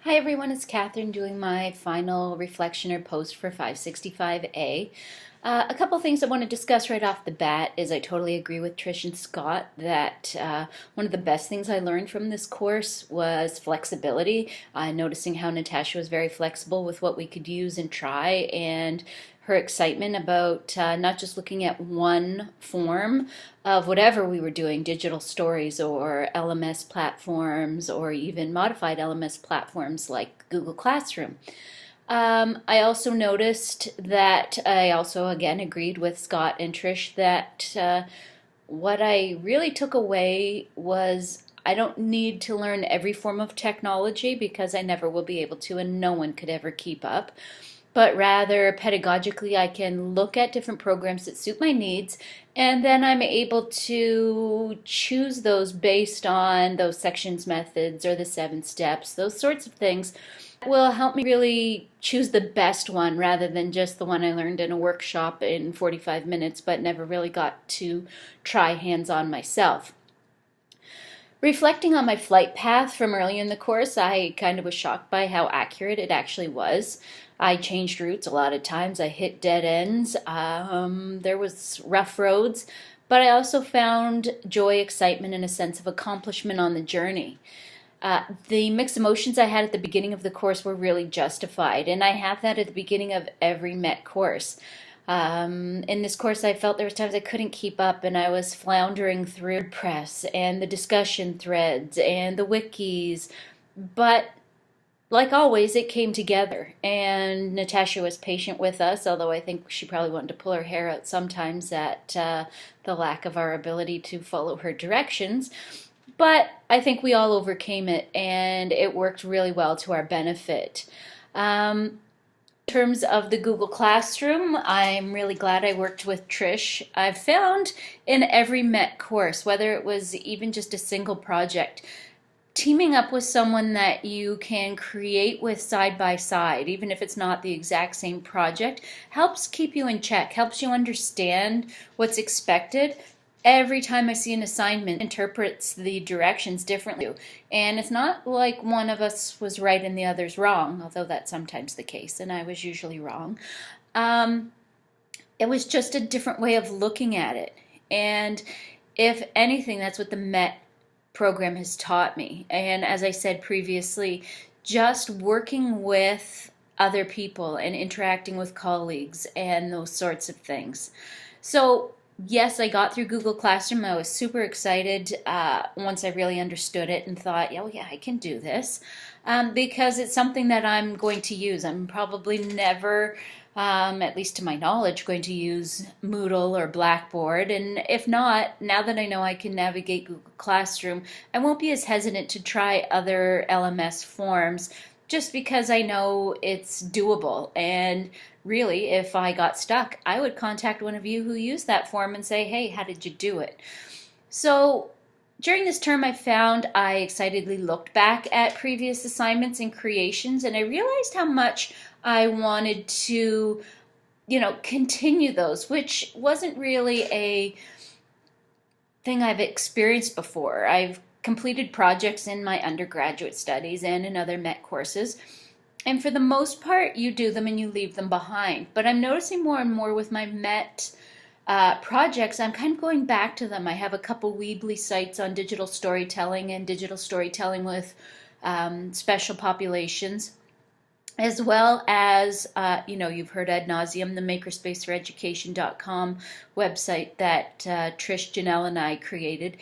Hi everyone, it's Catherine doing my final reflection or post for 565A. A couple things I want to discuss right off the bat is I totally agree with Trish and Scott that one of the best things I learned from this course was flexibility. Noticing how Natasha was very flexible with what we could use and try, and her excitement about not just looking at one form of whatever we were doing, digital stories or LMS platforms or even modified LMS platforms like Google Classroom. I also noticed that I also again agreed with Scott and Trish that what I really took away was I don't need to learn every form of technology because I never will be able to, and no one could ever keep up. But rather, pedagogically, I can look at different programs that suit my needs, and then I'm able to choose those based on those sections methods or the 7 steps, those sorts of things will help me really choose the best one rather than just the one I learned in a workshop in 45 minutes but never really got to try hands on myself. Reflecting on my flight path from earlier in the course, I kind of was shocked by how accurate it actually was. I changed routes a lot of times. I hit dead ends. There was rough roads, but I also found joy, excitement, and a sense of accomplishment on the journey. The mixed emotions I had at the beginning of the course were really justified, and I have that at the beginning of every MET course. In this course, I felt there was times I couldn't keep up, and I was floundering through WordPress and the discussion threads and the wikis. But like always, it came together, and Natasha was patient with us, although I think she probably wanted to pull her hair out sometimes at the lack of our ability to follow her directions. But I think we all overcame it, and it worked really well to our benefit. In terms of the Google Classroom, I'm really glad I worked with Trish. I've found in every MET course, whether it was even just a single project, teaming up with someone that you can create with side by side, even if it's not the exact same project, helps keep you in check, helps you understand what's expected. Every time I see an assignment, interprets the directions differently. And it's not like one of us was right and the other's wrong, although that's sometimes the case, and I was usually wrong. It was just a different way of looking at it. And if anything, that's what the MET program has taught me. And as I said previously, just working with other people and interacting with colleagues and those sorts of things. So yes, I got through Google Classroom. I was super excited once I really understood it and thought, yeah, I can do this because it's something that I'm going to use. I'm probably never, at least to my knowledge, going to use Moodle or Blackboard. And if not, now that I know I can navigate Google Classroom, I won't be as hesitant to try other LMS forms just because I know it's doable. And really, if I got stuck, I would contact one of you who used that form and say, hey, how did you do it? So during this term, I found I excitedly looked back at previous assignments and creations, and I realized how much I wanted to, continue those, which wasn't really a thing I've experienced before. I've completed projects in my undergraduate studies and in other MET courses. And for the most part, you do them and you leave them behind. But I'm noticing more and more with my MET projects, I'm kind of going back to them. I have a couple Weebly sites on digital storytelling and digital storytelling with special populations, as well as, you've heard ad nauseum, the makerspaceforeducation.com website that Trish, Janelle, and I created.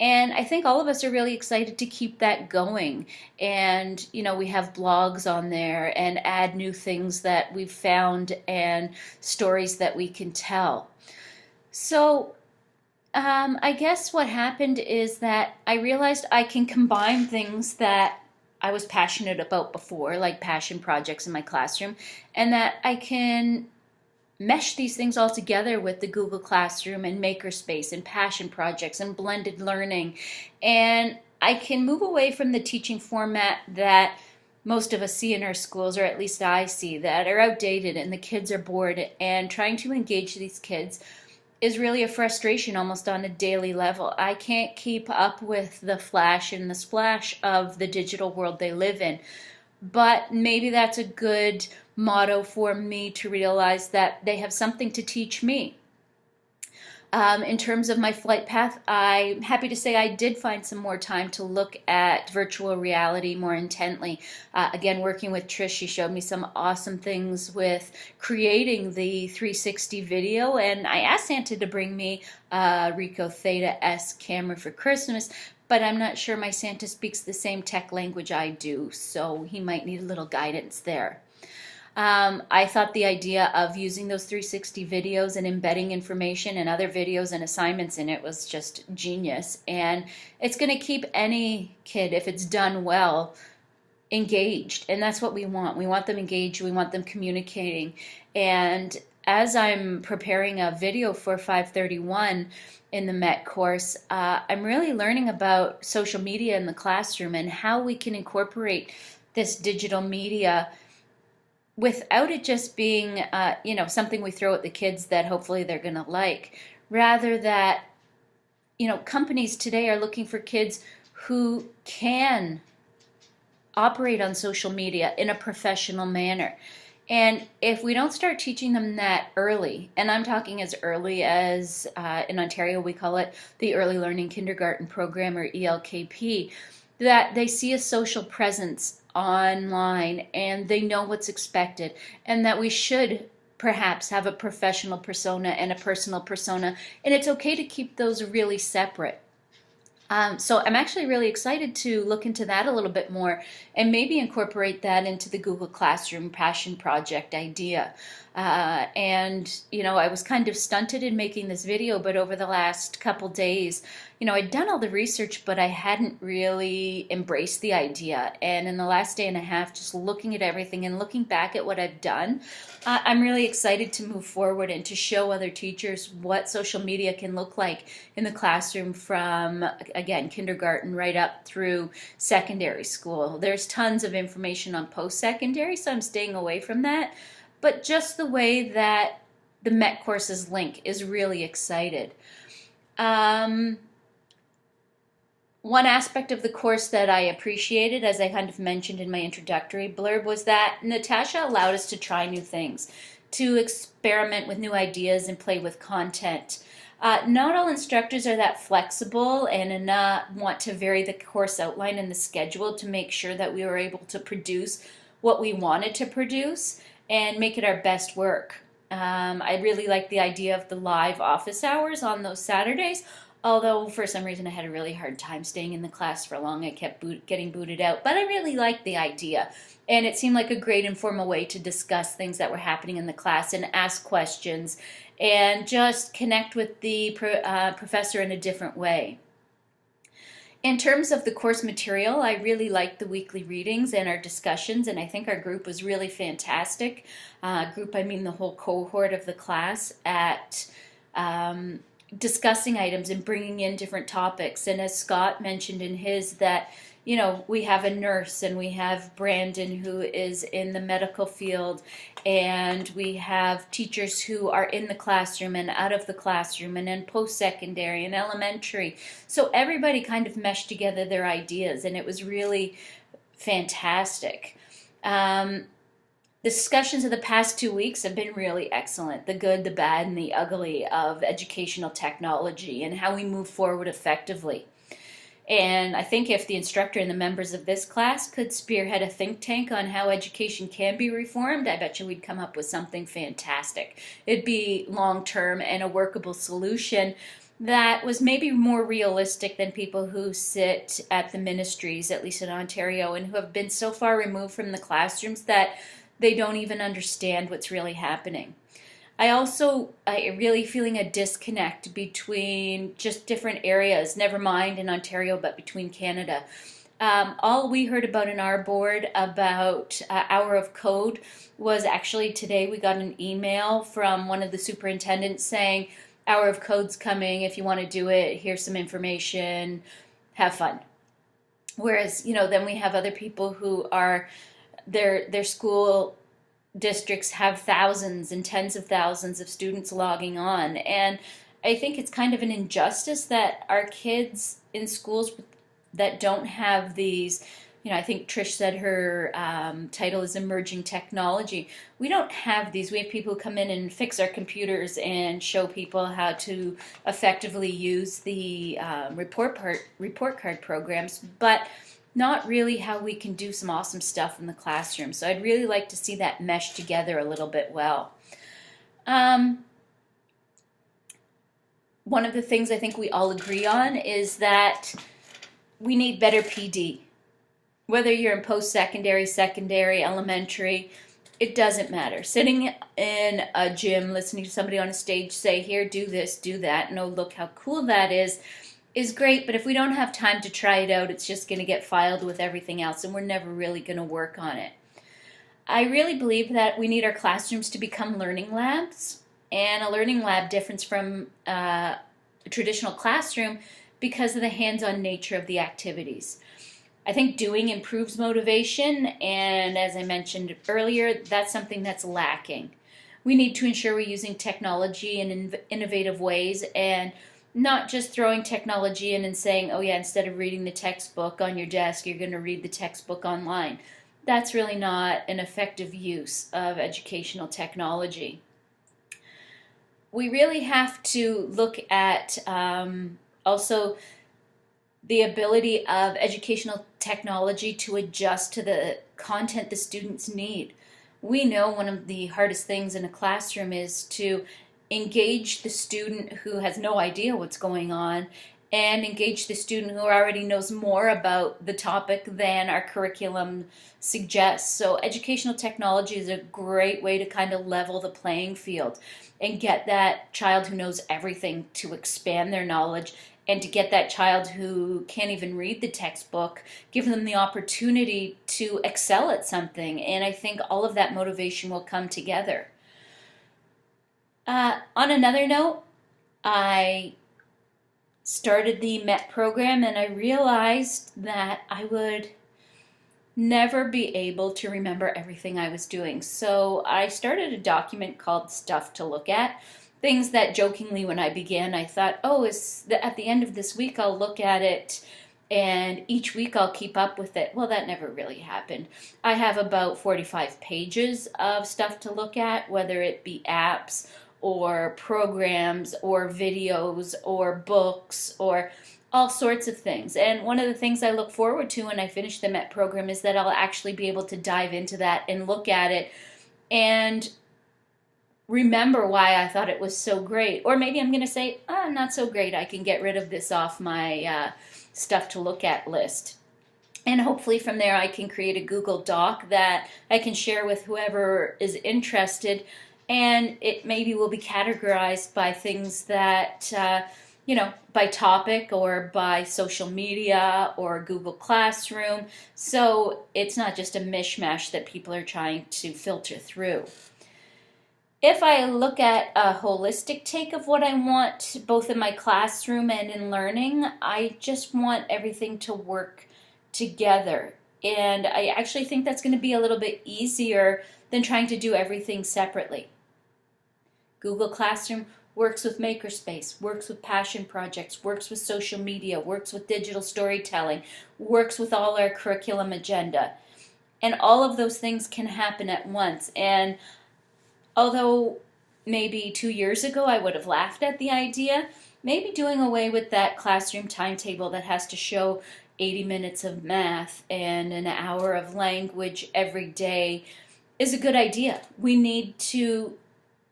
And I think all of us are really excited to keep that going. And, we have blogs on there and add new things that we've found and stories that we can tell. So I guess what happened is that I realized I can combine things that I was passionate about before, like passion projects in my classroom, and that I can mesh these things all together with the Google Classroom and Makerspace and passion projects and blended learning. And I can move away from the teaching format that most of us see in our schools, or at least I see, that are outdated and the kids are bored, and trying to engage these kids is really a frustration almost on a daily level. I can't keep up with the flash and the splash of the digital world they live in. but maybe that's a good motto for me to realize that they have something to teach me. In terms of my flight path, I'm happy to say I did find some more time to look at virtual reality more intently. Again, working with Trish, she showed me some awesome things with creating the 360 video, and I asked Santa to bring me a Ricoh Theta S camera for Christmas, but I'm not sure my Santa speaks the same tech language I do, so he might need a little guidance there. I thought the idea of using those 360 videos and embedding information and other videos and assignments in it was just genius. And it's going to keep any kid, if it's done well, engaged. And that's what we want. We want them engaged. We want them communicating. And as I'm preparing a video for 531 in the MET course, I'm really learning about social media in the classroom and how we can incorporate this digital media without it just being, something we throw at the kids that hopefully they're going to like. Rather that, companies today are looking for kids who can operate on social media in a professional manner. And if we don't start teaching them that early, and I'm talking as early as, in Ontario we call it the Early Learning Kindergarten Program, or ELKP, that they see a social presence online and they know what's expected, and that we should perhaps have a professional persona and a personal persona, and it's okay to keep those really separate. So I'm actually really excited to look into that a little bit more and maybe incorporate that into the Google Classroom Passion Project idea. I was kind of stunted in making this video, but over the last couple days, I'd done all the research, but I hadn't really embraced the idea. And in the last day and a half, just looking at everything and looking back at what I've done, I'm really excited to move forward and to show other teachers what social media can look like in the classroom from, again, kindergarten right up through secondary school. There's tons of information on post-secondary, so I'm staying away from that. But just the way that the MET courses link is really excited. One aspect of the course that I appreciated, as I kind of mentioned in my introductory blurb, was that Natasha allowed us to try new things, to experiment with new ideas and play with content. Not all instructors are that flexible and want to vary the course outline and the schedule to make sure that we were able to produce what we wanted to produce and make it our best work. I really like the idea of the live office hours on those Saturdays, although for some reason I had a really hard time staying in the class for long. I kept getting booted out, but I really liked the idea. And it seemed like a great informal way to discuss things that were happening in the class and ask questions and just connect with the professor in a different way. In terms of the course material, I really liked the weekly readings and our discussions, and I think our group was really fantastic. Group, I mean the whole cohort of the class at discussing items and bringing in different topics. And as Scott mentioned in his, that we have a nurse, and we have Brandon, who is in the medical field, and we have teachers who are in the classroom and out of the classroom and in post-secondary and elementary. So everybody kind of meshed together their ideas, and it was really fantastic. The discussions of the past 2 weeks have been really excellent. The good, the bad, and the ugly of educational technology and how we move forward effectively. And I think if the instructor and the members of this class could spearhead a think tank on how education can be reformed, I bet you we'd come up with something fantastic. It'd be long-term and a workable solution that was maybe more realistic than people who sit at the ministries, at least in Ontario, and who have been so far removed from the classrooms that they don't even understand what's really happening. I really feeling a disconnect between just different areas, never mind in Ontario, but between Canada. All we heard about in our board about Hour of Code was actually today we got an email from one of the superintendents saying, Hour of Code's coming, if you want to do it, here's some information, have fun. Whereas, then we have other people who are, their school districts have thousands and tens of thousands of students logging on, and I think it's kind of an injustice that our kids in schools that don't have these I think Trish said her title is Emerging Technology. We don't have these. We have people who come in and fix our computers and show people how to effectively use the report card programs, but not really how we can do some awesome stuff in the classroom. So I'd really like to see that mesh together a little bit well. One of the things I think we all agree on is that we need better PD. Whether you're in post-secondary, secondary, elementary, it doesn't matter. Sitting in a gym, listening to somebody on a stage say, here, do this, do that, and oh, look how cool that is great, but if we don't have time to try it out, it's just going to get filed with everything else, and we're never really going to work on it. I really believe that we need our classrooms to become learning labs, and a learning lab differs from a traditional classroom because of the hands-on nature of the activities. I think doing improves motivation, and as I mentioned earlier, that's something that's lacking. We need to ensure we're using technology in innovative ways and not just throwing technology in and saying, oh yeah, instead of reading the textbook on your desk, you're going to read the textbook online. That's really not an effective use of educational technology. We really have to look at also the ability of educational technology to adjust to the content the students need. We know one of the hardest things in a classroom is to engage the student who has no idea what's going on and engage the student who already knows more about the topic than our curriculum suggests. So educational technology is a great way to kind of level the playing field and get that child who knows everything to expand their knowledge, and to get that child who can't even read the textbook, give them the opportunity to excel at something. And I think all of that motivation will come together. On another note, I started the MET program and I realized that I would never be able to remember everything I was doing. So I started a document called Stuff to Look At. Things that jokingly when I began I thought, oh, at the end of this week I'll look at it and each week I'll keep up with it. Well, that never really happened. I have about 45 pages of stuff to look at, whether it be apps or programs or videos or books or all sorts of things. And one of the things I look forward to when I finish the MET program is that I'll actually be able to dive into that and look at it and remember why I thought it was so great. Or maybe I'm going to say, not so great. I can get rid of this off my stuff to look at list. And hopefully from there I can create a Google Doc that I can share with whoever is interested. And it maybe will be categorized by things that, by topic or by social media or Google Classroom. So it's not just a mishmash that people are trying to filter through. If I look at a holistic take of what I want, both in my classroom and in learning, I just want everything to work together. And I actually think that's going to be a little bit easier than trying to do everything separately. Google Classroom works with Makerspace, works with passion projects, works with social media, works with digital storytelling, works with all our curriculum agenda. And all of those things can happen at once. And although maybe 2 years ago I would have laughed at the idea, maybe doing away with that classroom timetable that has to show 80 minutes of math and an hour of language every day is a good idea. We need to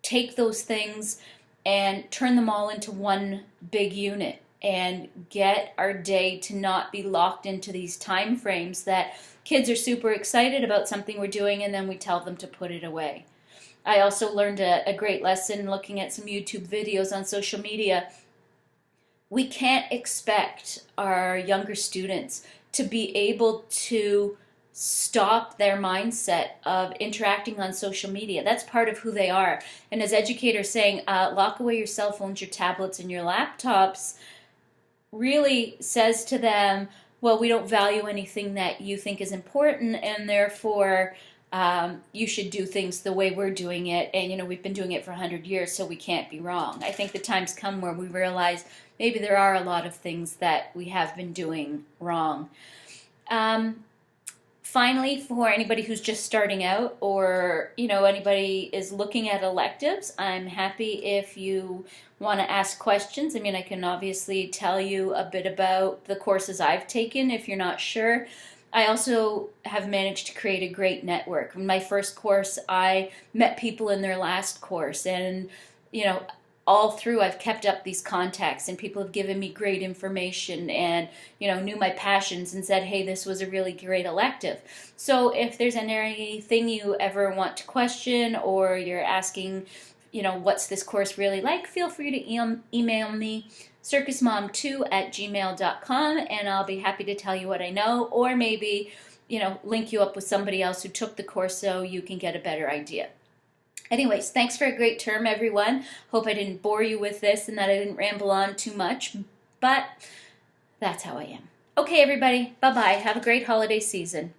take those things and turn them all into one big unit and get our day to not be locked into these time frames that kids are super excited about something we're doing and then we tell them to put it away. I also learned a great lesson looking at some YouTube videos on social media. We can't expect our younger students to be able to stop their mindset of interacting on social media. That's part of who they are. And as educators saying, lock away your cell phones, your tablets, and your laptops really says to them, well, we don't value anything that you think is important, and therefore you should do things the way we're doing it. And, we've been doing it for 100 years, so we can't be wrong. I think the time's come where we realize maybe there are a lot of things that we have been doing wrong. finally, for anybody who's just starting out, or anybody is looking at electives, I'm happy if you want to ask questions. I mean, I can obviously tell you a bit about the courses I've taken if you're not sure. I also have managed to create a great network. In my first course, I met people in their last course, and you know, all through I've kept up these contacts, and people have given me great information and knew my passions and said, hey, this was a really great elective. So if there's anything you ever want to question, or you're asking, what's this course really like, feel free to email me, circusmom2@gmail.com, and I'll be happy to tell you what I know, or maybe link you up with somebody else who took the course so you can get a better idea. Anyways, thanks for a great term, everyone. Hope I didn't bore you with this and that I didn't ramble on too much, but that's how I am. Okay, everybody, bye-bye. Have a great holiday season.